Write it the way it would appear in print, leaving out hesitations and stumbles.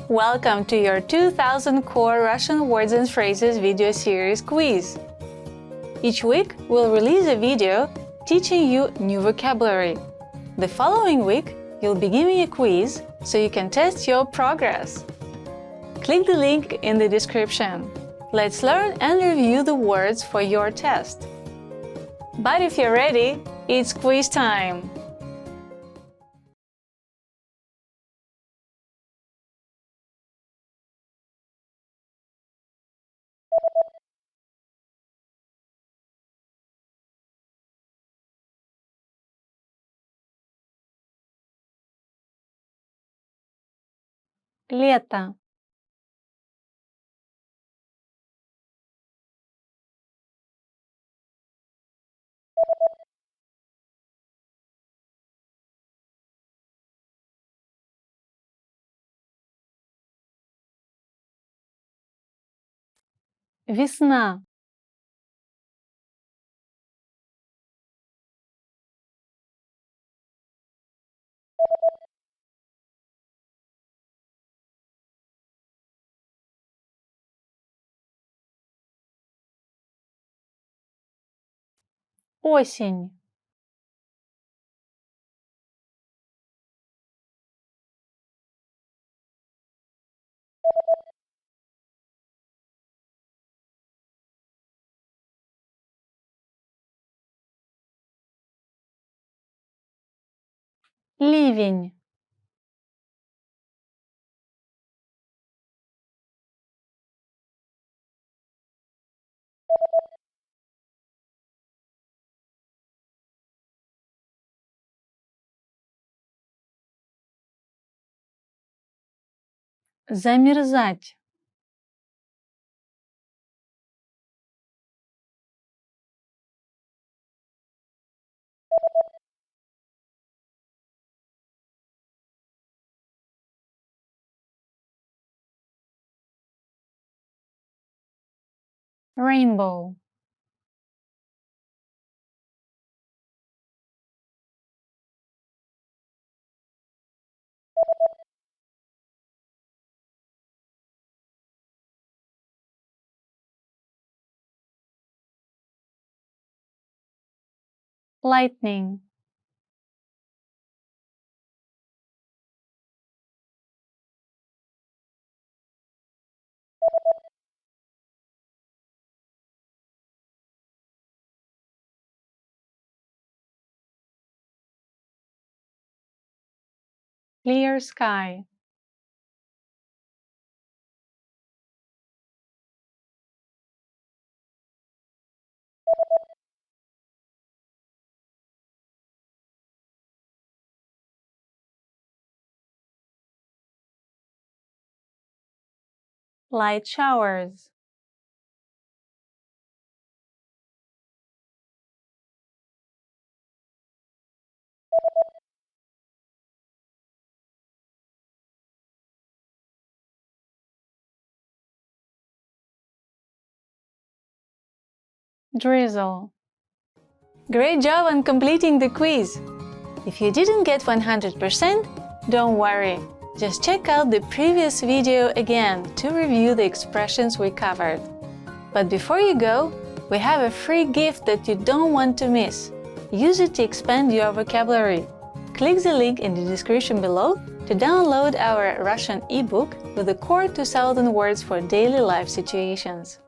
Welcome to your 2000 Core Russian Words and Phrases video series quiz. Each week, we'll release a video teaching you new vocabulary. The following week, you'll be given a quiz so you can test your progress. Click the link in the description. Let's learn and review the words for your test. But if you're ready, it's quiz time! Лето. Весна. Осень. Ливень. Замерзать. Rainbow. Lightning. Clear sky. Light showers. Drizzle. Great job on completing the quiz! If you didn't get 100%, don't worry. Just check out the previous video again to review the expressions we covered. But before you go, we have a free gift that you don't want to miss. Use it to expand your vocabulary. Click the link in the description below to download our Russian ebook with the core 2000 words for daily life situations.